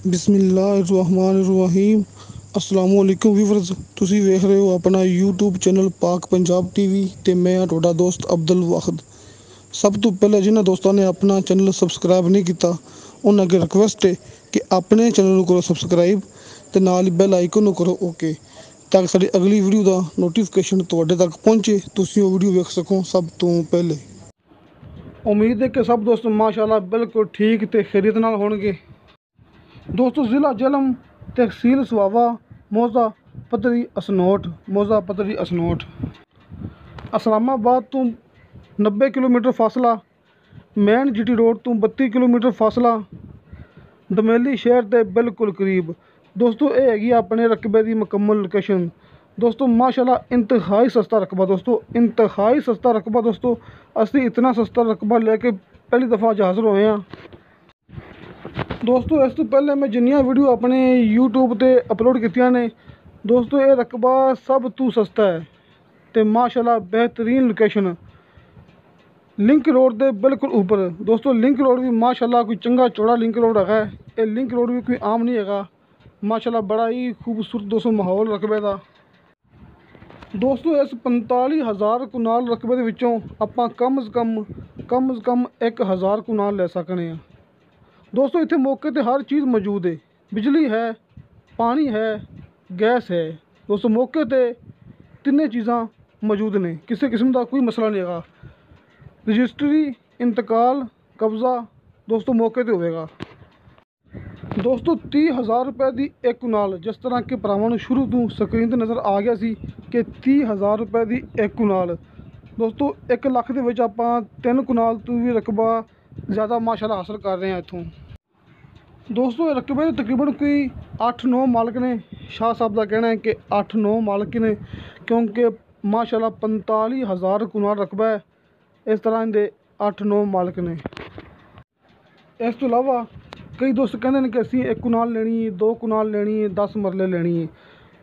ਬਿਸਮਿल्लाहिर्रहमानिर्रहीम अस्सलामु अलैकुम ਵੀਵਰਸ। ਤੁਸੀਂ ਵੇਖ ਰਹੇ ਹੋ ਆਪਣਾ YouTube ਚੈਨਲ ਪਾਕ ਪੰਜਾਬ TV ਤੇ ਮੈਂ ਹਾਂ ਤੁਹਾਡਾ ਦੋਸਤ ਅਬਦੁਲ ਵਾਹਿਦ। ਸਭ ਤੋਂ ਪਹਿਲਾਂ ਜਿਨ੍ਹਾਂ ਦੋਸਤਾਂ ਨੇ ਆਪਣਾ ਚੈਨਲ ਸਬਸਕ੍ਰਾਈਬ ਨਹੀਂ ਕੀਤਾ ਉਹਨਾਂ ਅੱਗੇ ਰਿਕੁਐਸਟ ਹੈ ਕਿ ਆਪਣੇ ਚੈਨਲ ਨੂੰ ਕਰੋ ਸਬਸਕ੍ਰਾਈਬ ਤੇ ਨਾਲ ਹੀ ਬੈਲ ਆਈਕਨ ਨੂੰ ਕਰੋ ਓਕੇ, ਤਾਂ ਕਿ ਸਾਡੀ ਅਗਲੀ ਵੀਡੀਓ ਦਾ ਨੋਟੀਫਿਕੇਸ਼ਨ ਤੁਹਾਡੇ ਤੱਕ ਪਹੁੰਚੇ, ਤੁਸੀਂ ਉਹ ਵੀਡੀਓ ਵੇਖ ਸਕੋ ਸਭ ਤੋਂ ਪਹਿਲੇ। ਉਮੀਦ ਹੈ ਕਿ ਸਭ ਦੋਸਤ ਮਾਸ਼ਾਅੱਲਾ ਬਿਲਕੁਲ ਠੀਕ ਤੇ ਖੈਰੀਅਤ ਨਾਲ ਹੋਣਗੇ। ਦੋਸਤੋ ਜ਼ਿਲ੍ਹਾ ਜਲਮ, ਤਹਿਸੀਲ ਸਵਾਵਾ, ਮੌਜ਼ਾ ਪੱਧਰੀ ਅਸਨੋਟ। ਇਸਲਾਮਾਬਾਦ ਤੋਂ 90 ਕਿਲੋਮੀਟਰ ਫਾਸਲਾ, ਮੇਨ GT ਰੋਡ ਤੋਂ 32 ਕਿਲੋਮੀਟਰ ਫਾਸਲਾ, ਦਮੇਲੀ ਸ਼ਹਿਰ ਦੇ ਬਿਲਕੁਲ ਕਰੀਬ। ਦੋਸਤੋ ਇਹ ਹੈਗੀ ਆਪਣੇ ਰਕਬੇ ਦੀ ਮੁਕੰਮਲ ਲੋਕੇਸ਼ਨ। ਦੋਸਤੋ ਮਾਸ਼ਾਅੱਲਾ ਇੰਤਹਾਈ ਸਸਤਾ ਰਕਬਾ, ਇੰਤਹਾਈ ਸਸਤਾ ਰਕਬਾ। ਦੋਸਤੋ ਅਸੀਂ ਇਤਨਾ ਸਸਤਾ ਰਕਬਾ ਲੈ ਕੇ ਪਹਿਲੀ ਦਫਾ ਅੱਜ ਹਾਜ਼ਰ ਹੋਏ ਹਾਂ। ਦੋਸਤੋ ਇਸ ਤੋਂ ਪਹਿਲੇ ਮੈਂ ਜਿੰਨੀਆਂ ਵੀਡੀਓ ਆਪਣੇ YouTube ਤੇ ਅਪਲੋਡ ਕੀਤੀਆਂ ਨੇ, ਦੋਸਤੋ ਇਹ ਰਕਬਾ ਸਭ ਤੋਂ ਸਸਤਾ ਹੈ ਤੇ ਮਾਸ਼ਾਅੱਲਾ ਬਿਹਤਰੀਨ ਲੋਕੇਸ਼ਨ, ਲਿੰਕ ਰੋਡ ਦੇ ਬਿਲਕੁਲ ਉੱਪਰ। ਦੋਸਤੋ ਲਿੰਕ ਰੋਡ ਵੀ ਮਾਸ਼ਾਅੱਲਾ ਕੋਈ ਚੰਗਾ ਚੌੜਾ ਲਿੰਕ ਰੋਡ ਹੈਗਾ। ਇਹ ਲਿੰਕ ਰੋਡ ਵੀ ਕੋਈ ਆਮ ਨਹੀਂ ਹੈਗਾ। ਮਾਸ਼ਾਅੱਲਾ ਬੜਾ ਹੀ ਖੂਬਸੂਰਤ ਦੋਸਤੋ ਮਾਹੌਲ ਰਕਬੇ ਦਾ। ਦੋਸਤੋ ਇਸ 45,000 ਕੁਨਾਲ ਰਕਬੇ ਦੇ ਵਿੱਚੋਂ ਆਪਾਂ ਕਮ ਸੇ ਕਮ 1,000 ਕੁਨਾਲ ਲੈ ਸਕਦੇ ਹਾਂ। ਦੋਸਤੋ ਇੱਥੇ ਮੌਕੇ 'ਤੇ ਹਰ ਚੀਜ਼ ਮੌਜੂਦ ਹੈ, ਬਿਜਲੀ ਹੈ, ਪਾਣੀ ਹੈ, ਗੈਸ ਹੈ। ਦੋਸਤੋ ਮੌਕੇ 'ਤੇ ਤਿੰਨੇ ਚੀਜ਼ਾਂ ਮੌਜੂਦ ਨੇ, ਕਿਸੇ ਕਿਸਮ ਦਾ ਕੋਈ ਮਸਲਾ ਨਹੀਂ ਹੈਗਾ। ਰਜਿਸਟਰੀ, ਇੰਤਕਾਲ, ਕਬਜ਼ਾ ਦੋਸਤੋ ਮੌਕੇ 'ਤੇ ਹੋਵੇਗਾ। ਦੋਸਤੋ 30,000 ਰੁਪਏ ਦੀ ਇੱਕ ਕੁਨਾਲ, ਜਿਸ ਤਰ੍ਹਾਂ ਕਿ ਭਰਾਵਾਂ ਨੂੰ ਸ਼ੁਰੂ ਤੋਂ ਸਕਰੀਨ 'ਤੇ ਨਜ਼ਰ ਆ ਗਿਆ ਸੀ ਕਿ 30,000 ਰੁਪਏ ਦੀ ਇੱਕ ਕੁਨਾਲ। ਦੋਸਤੋ 1 ਲੱਖ ਦੇ ਵਿੱਚ ਆਪਾਂ 3 ਕੁਨਾਲ ਤੋਂ ਵੀ ਰਕਬਾ ਜ਼ਿਆਦਾ ਮਾਸ਼ਾਅੱਲਾ ਹਾਸਲ ਕਰ ਰਹੇ ਹਾਂ ਇੱਥੋਂ। ਦੋਸਤੋ ਇਹ ਰਕਬੇ ਦੇ ਤਕਰੀਬਨ ਕੋਈ 8-9 ਮਾਲਕ ਨੇ। ਸ਼ਾਹ ਸਾਹਿਬ ਦਾ ਕਹਿਣਾ ਹੈ ਕਿ 8-9 ਮਾਲਕ ਨੇ, ਕਿਉਂਕਿ ਮਾਸ਼ਾਅੱਲਾ 45,000 ਕੁਨਾਲ ਰਕਬਾ ਹੈ। ਇਸ ਤਰ੍ਹਾਂ ਇਹਦੇ 8-9 ਮਾਲਕ ਨੇ। ਇਸ ਤੋਂ ਇਲਾਵਾ ਕਈ ਦੋਸਤ ਕਹਿੰਦੇ ਨੇ ਕਿ ਅਸੀਂ 1 ਕੁਨਾਲ ਲੈਣੀ ਹੈ, 2 ਕੁਨਾਲ ਲੈਣੀ ਹੈ, 10 ਮਰਲੇ ਲੈਣੀ ਹੈ।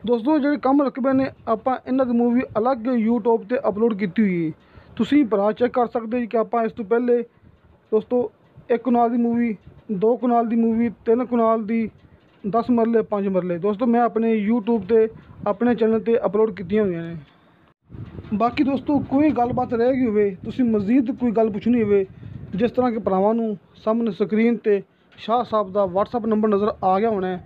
ਦੋਸਤੋ ਜਿਹੜੇ ਕੰਮ ਰਕਬੇ ਨੇ ਆਪਾਂ ਇਹਨਾਂ ਦੀ ਮੂਵੀ ਅਲੱਗ YouTube 'ਤੇ ਅਪਲੋਡ ਕੀਤੀ ਹੋਈ ਹੈ। ਤੁਸੀਂ ਭਰਾ ਚੈੱਕ ਕਰ ਸਕਦੇ ਜੀ ਕਿ ਆਪਾਂ ਇਸ ਤੋਂ ਪਹਿਲੇ ਦੋਸਤੋ 1 ਕੁਨਾਲ ਦੀ ਮੂਵੀ, 2 ਕੁਨਾਲ ਦੀ ਮੂਵੀ, 3 ਕੁਨਾਲ ਦੀ, 10 ਮਰਲੇ, 5 ਮਰਲੇ ਦੋਸਤੋ ਮੈਂ ਆਪਣੇ YouTube 'ਤੇ ਆਪਣੇ ਚੈਨਲ 'ਤੇ ਅਪਲੋਡ ਕੀਤੀਆਂ ਹੋਈਆਂ ਨੇ। ਬਾਕੀ ਦੋਸਤੋ ਕੋਈ ਗੱਲਬਾਤ ਰਹਿ ਗਈ ਹੋਵੇ, ਤੁਸੀਂ ਮਜ਼ੀਦ ਕੋਈ ਗੱਲ ਪੁੱਛਣੀ ਹੋਵੇ, ਜਿਸ ਤਰ੍ਹਾਂ ਕਿ ਭਰਾਵਾਂ ਨੂੰ ਸਾਹਮਣੇ ਸਕਰੀਨ 'ਤੇ ਸ਼ਾਹ ਸਾਹਿਬ ਦਾ WhatsApp ਨੰਬਰ ਨਜ਼ਰ ਆ ਗਿਆ ਹੋਣਾ ਹੈ,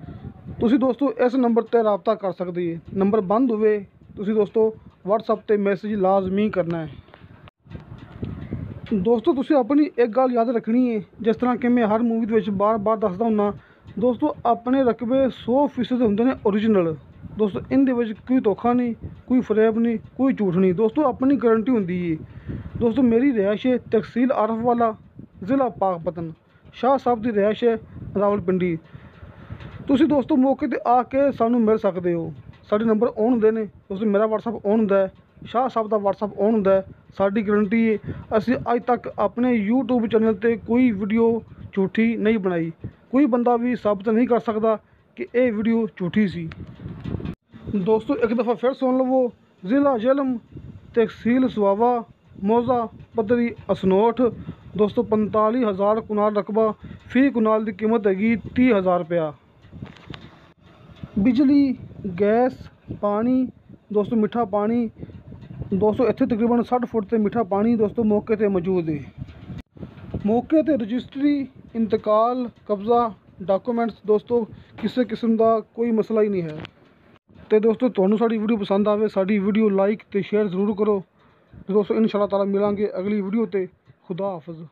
ਤੁਸੀਂ ਦੋਸਤੋ ਇਸ ਨੰਬਰ 'ਤੇ ਰਾਬਤਾ ਕਰ ਸਕਦੇ ਹੈ। ਨੰਬਰ ਬੰਦ ਹੋਵੇ ਤੁਸੀਂ ਦੋਸਤੋ WhatsApp 'ਤੇ ਮੈਸੇਜ ਲਾਜ਼ਮੀ ਕਰਨਾ ਹੈ। ਦੋਸਤੋ ਤੁਸੀਂ ਆਪਣੀ ਇੱਕ ਗੱਲ ਯਾਦ ਰੱਖਣੀ ਹੈ, ਜਿਸ ਤਰ੍ਹਾਂ ਕਿ ਮੈਂ ਹਰ ਮੂਵੀ ਦੇ ਵਿੱਚ ਬਾਰ-ਬਾਰ ਦੱਸਦਾ ਹੁੰਦਾ, ਦੋਸਤੋ ਆਪਣੇ ਰਕਬੇ 100% ਹੁੰਦੇ ਨੇ ਓਰੀਜਨਲ। ਦੋਸਤੋ ਇਹਦੇ ਵਿੱਚ ਕੋਈ ਧੋਖਾ ਨਹੀਂ, ਕੋਈ ਫਰੇਬ ਨਹੀਂ, ਕੋਈ ਝੂਠ ਨਹੀਂ। ਦੋਸਤੋ ਆਪਣੀ ਗਰੰਟੀ ਹੁੰਦੀ ਹੈ। ਦੋਸਤੋ ਮੇਰੀ ਰਿਹਾਇਸ਼ ਹੈ ਤਹਿਸੀਲ ਆਰਫਵਾਲਾ, ਜ਼ਿਲ੍ਹਾ ਪਾਕਪਤਨ। ਸ਼ਾਹ ਸਾਹਿਬ ਦੀ ਰਿਹਾਇਸ਼ ਹੈ ਰਾਵਲਪਿੰਡੀ। ਤੁਸੀਂ ਦੋਸਤੋ ਮੌਕੇ 'ਤੇ ਆ ਕੇ ਸਾਨੂੰ ਮਿਲ ਸਕਦੇ ਹੋ। ਸਾਡੇ ਨੰਬਰ ਔਨ ਹੁੰਦੇ ਨੇ ਦੋਸਤੋ, ਮੇਰਾ WhatsApp ਔਨ ਹੁੰਦਾ ਹੈ, ਸ਼ਾਹ ਸਾਹਿਬ ਦਾ WhatsApp ਔਨ ਹੁੰਦਾ ਹੈ। ਸਾਡੀ ਗਰੰਟੀ ਹੈ, ਅਸੀਂ ਅੱਜ ਤੱਕ ਆਪਣੇ YouTube ਚੈਨਲ 'ਤੇ ਕੋਈ ਵੀਡੀਓ ਝੂਠੀ ਨਹੀਂ ਬਣਾਈ। ਕੋਈ ਬੰਦਾ ਵੀ ਸਾਬਤ ਨਹੀਂ ਕਰ ਸਕਦਾ ਕਿ ਇਹ ਵੀਡੀਓ ਝੂਠੀ ਸੀ। ਦੋਸਤੋ ਇੱਕ ਦਫਾ ਫਿਰ ਸੁਣ ਲਵੋ, ਜ਼ਿਲ੍ਹਾ ਜਲਮ, ਤਹਿਸੀਲ ਸਵਾਵਾ, ਮੌਜ਼ਾ ਪੱਧਰੀ ਅਸਨੋਟ। ਦੋਸਤੋ 45,000 ਕੁਨਾਲ ਰਕਬਾ, ਫੀ ਕੁਨਾਲ ਦੀ ਕੀਮਤ ਹੈਗੀ 30,000 ਰੁਪਇਆ। ਬਿਜਲੀ, ਗੈਸ, ਪਾਣੀ ਦੋਸਤੋ, ਮਿੱਠਾ ਪਾਣੀ ਦੋਸਤੋ ਇੱਥੇ ਤਕਰੀਬਨ 60 ਫੁੱਟ 'ਤੇ ਮਿੱਠਾ ਪਾਣੀ ਦੋਸਤੋ ਮੌਕੇ 'ਤੇ ਮੌਜੂਦ ਹੈ। ਮੌਕੇ 'ਤੇ ਰਜਿਸਟਰੀ, ਇੰਤਕਾਲ, ਕਬਜ਼ਾ, ਡਾਕੂਮੈਂਟਸ ਦੋਸਤੋ ਕਿਸੇ ਕਿਸਮ ਦਾ ਕੋਈ ਮਸਲਾ ਹੀ ਨਹੀਂ ਹੈ। ਤੇ ਦੋਸਤੋ ਤੁਹਾਨੂੰ ਸਾਡੀ ਵੀਡੀਓ ਪਸੰਦ ਆਵੇ, ਸਾਡੀ ਵੀਡੀਓ ਲਾਈਕ ਤੇ ਸ਼ੇਅਰ ਜ਼ਰੂਰ ਕਰੋ। ਦੋਸਤੋ ਇਨਸ਼ਾਅੱਲਾ ਤਾਲਾ ਮਿਲਾਂਗੇ ਅਗਲੀ ਵੀਡੀਓ 'ਤੇ। ਖੁਦਾ ਹਾਫਿਜ਼।